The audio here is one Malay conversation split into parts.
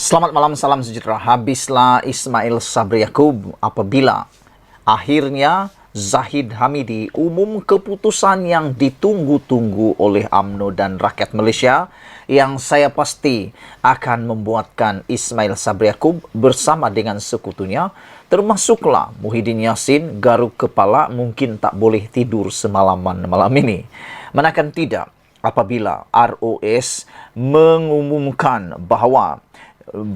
Selamat malam, salam sejahtera. Habislah Ismail Sabri Yaakob apabila akhirnya Zahid Hamidi umum keputusan yang ditunggu-tunggu oleh UMNO dan rakyat Malaysia yang saya pasti akan membuatkan Ismail Sabri Yaakob bersama dengan sekutunya, termasuklah Muhyiddin Yassin, garuk kepala, mungkin tak boleh tidur semalaman malam ini. Manakah tidak apabila ROS mengumumkan bahawa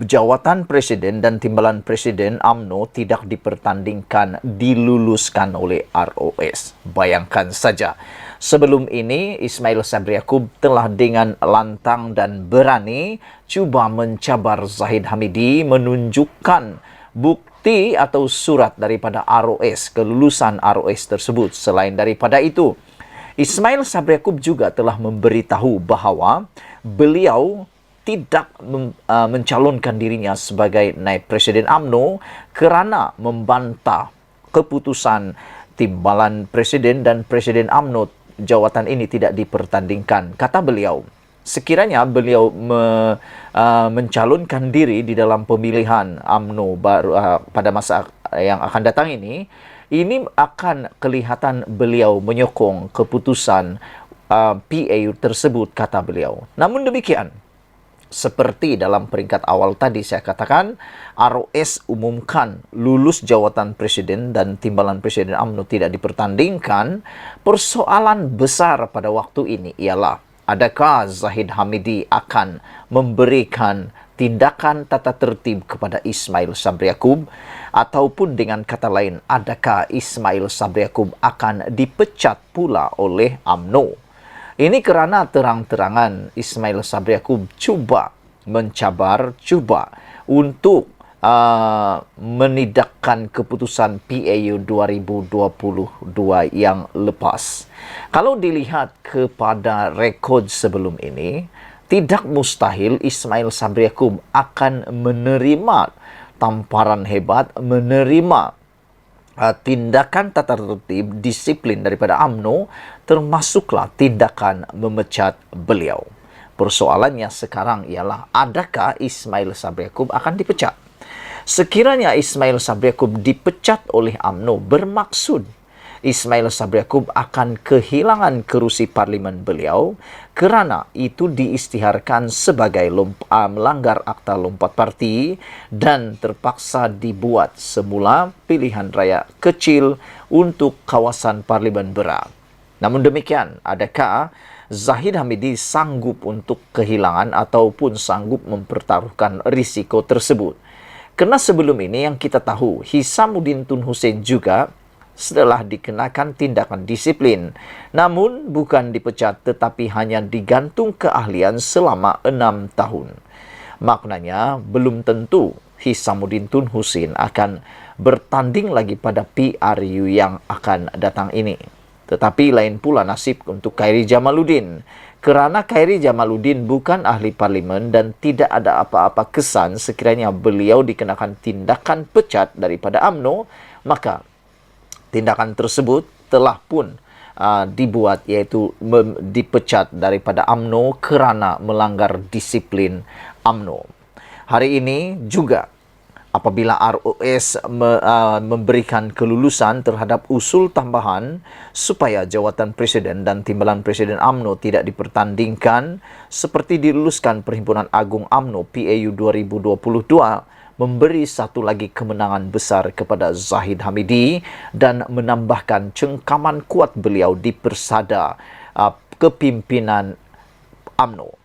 jawatan Presiden dan Timbalan Presiden UMNO tidak dipertandingkan, diluluskan oleh ROS. Bayangkan saja, sebelum ini Ismail Sabri Yaakob telah dengan lantang dan berani cuba mencabar Zahid Hamidi, menunjukkan bukti atau surat daripada ROS, kelulusan ROS tersebut. Selain daripada itu, Ismail Sabri Yaakob juga telah memberitahu bahawa beliau tidak mencalonkan dirinya sebagai naib Presiden UMNO kerana membantah keputusan Timbalan Presiden dan Presiden UMNO jawatan ini tidak dipertandingkan. Kata beliau, sekiranya beliau mencalonkan diri di dalam pemilihan UMNO baru pada masa yang akan datang ini akan kelihatan beliau menyokong keputusan PAU tersebut, kata beliau. Namun demikian, seperti dalam peringkat awal tadi saya katakan, ROS umumkan lulus jawatan Presiden dan Timbalan Presiden UMNO tidak dipertandingkan. Persoalan besar pada waktu ini ialah, adakah Zahid Hamidi akan memberikan tindakan tata tertib kepada Ismail Sabri Yaakob, ataupun dengan kata lain, adakah Ismail Sabri Yaakob akan dipecat pula oleh UMNO? Ini kerana terang-terangan Ismail Sabri Yaakob cuba mencabar, cuba untuk menidakkan keputusan PAU 2022 yang lepas. Kalau dilihat kepada rekod sebelum ini, tidak mustahil Ismail Sabri Yaakob akan menerima tamparan hebat, menerima tindakan tata tertib disiplin daripada UMNO, termasuklah tindakan memecat beliau. Persoalannya sekarang ialah, adakah Ismail Sabri Yaakob akan dipecat? Sekiranya Ismail Sabri Yaakob dipecat oleh UMNO, bermaksud Ismail Sabri Yaakob akan kehilangan kerusi parlimen beliau kerana itu diisytiharkan sebagai melanggar Akta Lompat Parti dan terpaksa dibuat semula pilihan raya kecil untuk kawasan parlimen berat. Namun demikian, adakah Zahid Hamidi sanggup untuk kehilangan ataupun sanggup mempertaruhkan risiko tersebut? Kerana sebelum ini yang kita tahu, Hishamuddin Tun Hussein juga setelah dikenakan tindakan disiplin, namun bukan dipecat tetapi hanya digantung keahlian selama 6 tahun. Maknanya belum tentu Hishamuddin Tun Hussein akan bertanding lagi pada PRU yang akan datang ini. Tetapi lain pula nasib untuk Khairi Jamaluddin. Kerana Khairi Jamaluddin bukan ahli parlimen dan tidak ada apa-apa kesan sekiranya beliau dikenakan tindakan pecat daripada UMNO, maka tindakan tersebut telah pun dibuat, iaitu dipecat daripada UMNO kerana melanggar disiplin UMNO. Hari ini juga apabila ROS memberikan kelulusan terhadap usul tambahan supaya jawatan Presiden dan Timbalan Presiden UMNO tidak dipertandingkan seperti diluluskan Perhimpunan Agung UMNO PAU 2022, memberi satu lagi kemenangan besar kepada Zahid Hamidi dan menambahkan cengkaman kuat beliau di persada kepimpinan UMNO.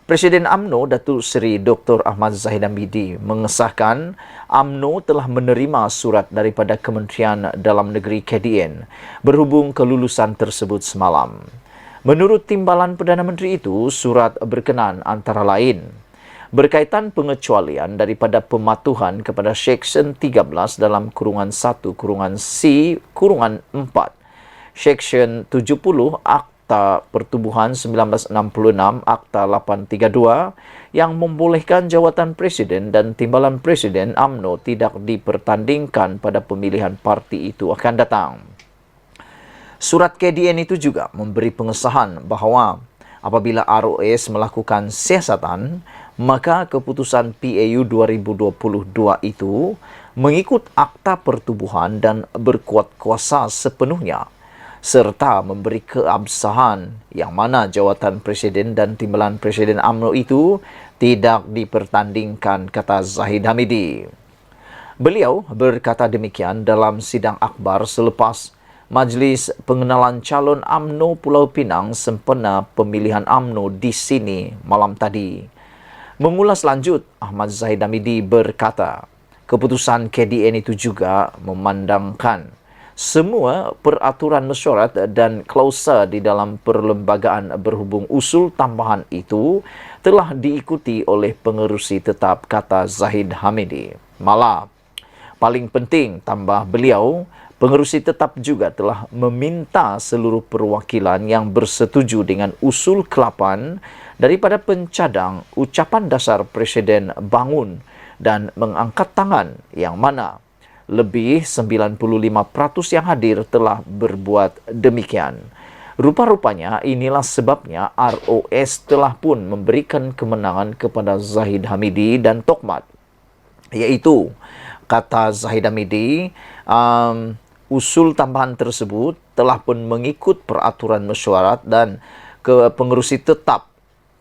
Presiden UMNO Datuk Seri Dr. Ahmad Zahid Hamidi mengesahkan UMNO telah menerima surat daripada Kementerian Dalam Negeri KDN berhubung kelulusan tersebut semalam. Menurut Timbalan Perdana Menteri itu, surat berkenaan antara lain berkaitan pengecualian daripada pematuhan kepada Seksyen 13 dalam kurungan 1 kurungan C kurungan 4 Seksyen 70 Akta Pertubuhan 1966 Akta 832 yang membolehkan jawatan Presiden dan Timbalan Presiden UMNO tidak dipertandingkan pada pemilihan parti itu akan datang. Surat KDN itu juga memberi pengesahan bahawa apabila ROS melakukan siasatan maka keputusan PAU 2022 itu mengikut Akta Pertubuhan dan berkuat kuasa sepenuhnya, serta memberi keabsahan yang mana jawatan Presiden dan Timbalan Presiden UMNO itu tidak dipertandingkan, kata Zahid Hamidi. Beliau berkata demikian dalam sidang akbar selepas Majlis Pengenalan Calon UMNO Pulau Pinang sempena pemilihan UMNO di sini malam tadi. Mengulas lanjut, Ahmad Zahid Hamidi berkata, keputusan KDN itu juga memandangkan semua peraturan mesyuarat dan klausa di dalam perlembagaan berhubung usul tambahan itu telah diikuti oleh pengerusi tetap, kata Zahid Hamidi. Malah, paling penting, tambah beliau, pengerusi tetap juga telah meminta seluruh perwakilan yang bersetuju dengan usul ke-8 daripada pencadang ucapan dasar Presiden bangun dan mengangkat tangan, yang mana lebih 95% yang hadir telah berbuat demikian. Rupa-rupanya inilah sebabnya ROS telah pun memberikan kemenangan kepada Zahid Hamidi dan Tokmat, iaitu, kata Zahid Hamidi, usul tambahan tersebut telah pun mengikut peraturan mesyuarat dan pengerusi tetap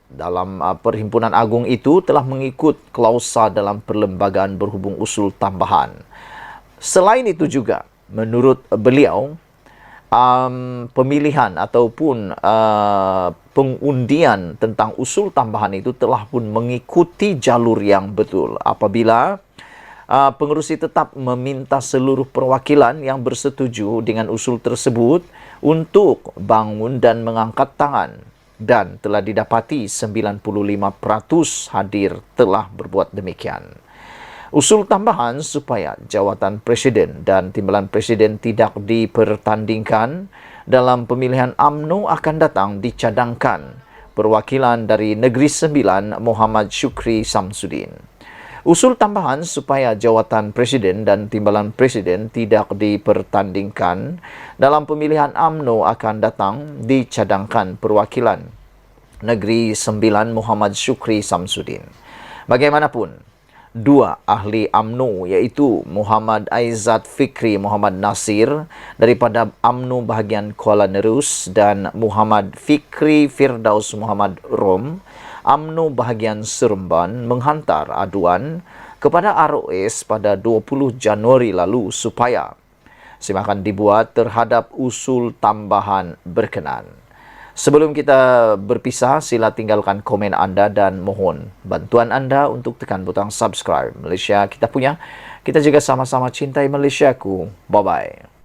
dalam Perhimpunan Agung itu telah mengikut klausa dalam perlembagaan berhubung usul tambahan. Selain itu juga, menurut beliau, pemilihan ataupun pengundian tentang usul tambahan itu telah pun mengikuti jalur yang betul apabila pengerusi tetap meminta seluruh perwakilan yang bersetuju dengan usul tersebut untuk bangun dan mengangkat tangan, dan telah didapati 95% hadir telah berbuat demikian. Usul tambahan supaya jawatan Presiden dan Timbalan Presiden tidak dipertandingkan dalam pemilihan UMNO akan datang dicadangkan perwakilan dari Negeri Sembilan Muhammad Syukri Samsudin. Usul tambahan supaya jawatan Presiden dan Timbalan Presiden tidak dipertandingkan dalam pemilihan UMNO akan datang dicadangkan perwakilan Negeri Sembilan Muhammad Syukri Samsudin. Bagaimanapun, dua ahli UMNO iaitu Muhammad Aizat Fikri Muhammad Nasir daripada UMNO bahagian Kuala Nerus dan Muhammad Fikri Firdaus Muhammad Rom UMNO bahagian Seremban menghantar aduan kepada ROS pada 20 Januari lalu supaya semakan dibuat terhadap usul tambahan berkenan. Sebelum kita berpisah, sila tinggalkan komen anda dan mohon bantuan anda untuk tekan butang subscribe. Malaysia kita punya, kita juga sama-sama cintai Malaysiaku. Bye-bye.